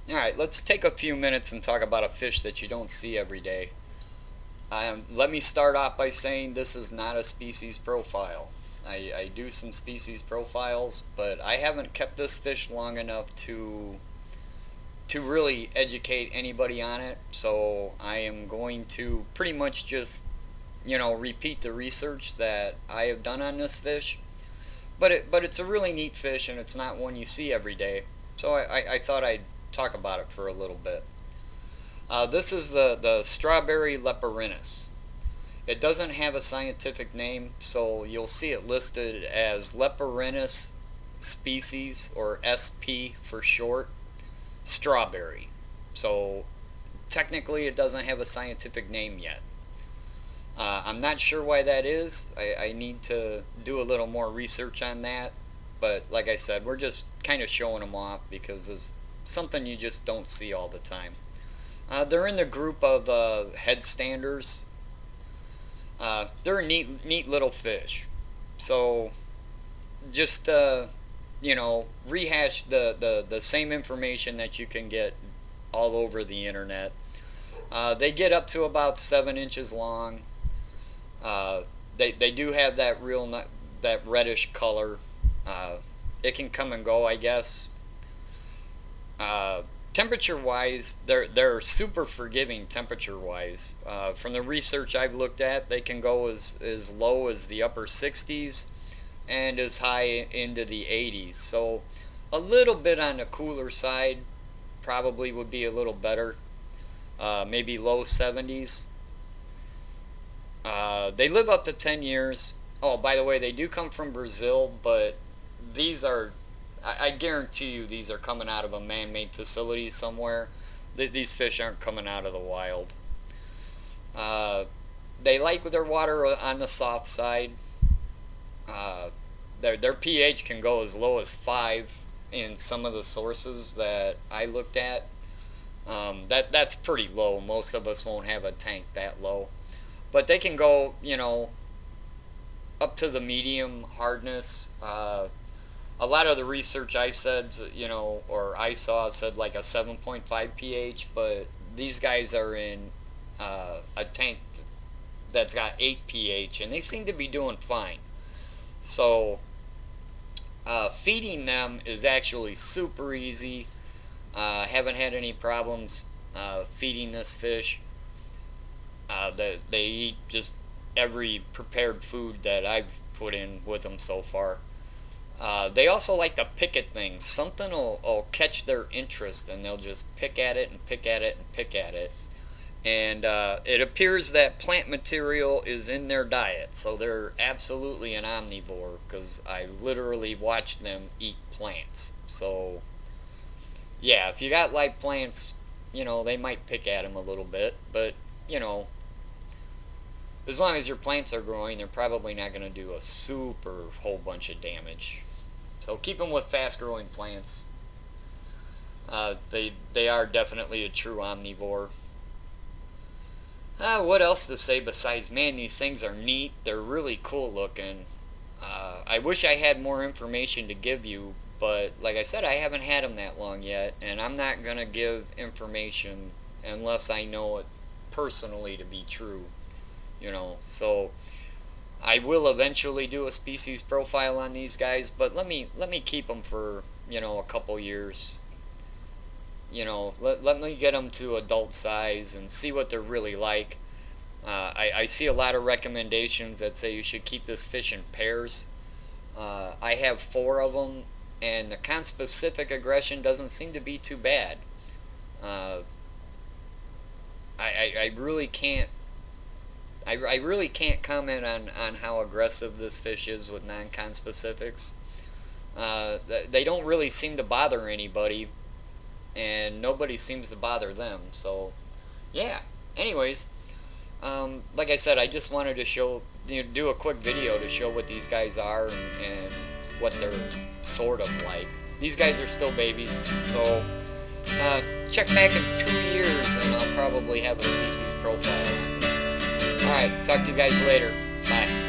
Alright, let's take a few minutes and talk about a fish that you don't see every day. Let me start off by saying this is not a species profile. I do some species profiles, but I haven't kept this fish long enough to really educate anybody on it, so I am going to pretty much just, repeat the research that I have done on this fish. But it's a really neat fish, and it's not one you see every day. So I thought I'd talk about it for a little bit. This is the strawberry Leperinus. It doesn't have a scientific name, so you'll see it listed as Leperinus species, or SP for short, strawberry. So technically, it doesn't have a scientific name yet. I'm not sure why that is. I need to do a little more research on that. But like I said, we're just kind of showing them off because it's something you just don't see all the time. They're in the group of headstanders. They're a neat little fish. So just rehash the same information that you can get all over the internet. They get up to about 7 inches long. They do have that reddish color. It can come and go, I guess. Temperature wise, they're super forgiving temperature wise. From the research I've looked at, they can go as low as the upper 60s and as high into the 80s. So a little bit on the cooler side probably would be a little better. Maybe low 70s. They live up to 10 years. Oh, by the way, they do come from Brazil, but these are, I guarantee you, these are coming out of a man-made facility somewhere. These fish aren't coming out of the wild. They like their water on the soft side. Their pH can go as low as 5 in some of the sources that I looked at. That's pretty low. Most of us won't have a tank that low. But they can go, up to the medium hardness. A lot of the research I said, or I saw said like a 7.5 pH, but these guys are in a tank that's got 8 pH, and they seem to be doing fine. So, feeding them is actually super easy. Haven't had any problems feeding this fish. They eat just every prepared food that I've put in with them so far. They also like to pick at things. Something will catch their interest, and they'll just pick at it and pick at it and pick at it. And it appears that plant material is in their diet, so they're absolutely an omnivore because I literally watched them eat plants. So, yeah, if you got live plants, they might pick at them a little bit, but, as long as your plants are growing, they're probably not going to do a super whole bunch of damage. So keep them with fast-growing plants. They are definitely a true omnivore. What else to say besides, man, these things are neat. They're really cool looking. I wish I had more information to give you, but like I said, I haven't had them that long yet, and I'm not going to give information unless I know it personally to be true. So I will eventually do a species profile on these guys, but let me keep them for a couple years. Let me get them to adult size and see what they're really like. I see a lot of recommendations that say you should keep this fish in pairs. I have 4 of them, and the conspecific aggression doesn't seem to be too bad. I really can't. I really can't comment on how aggressive this fish is with non-conspecifics. They don't really seem to bother anybody, and nobody seems to bother them. So, yeah. Anyways, like I said, I just wanted to do a quick video to show what these guys are and what they're sort of like. These guys are still babies, so check back in 2 years, and I'll probably have a species profile on these. Alright, talk to you guys later. Bye.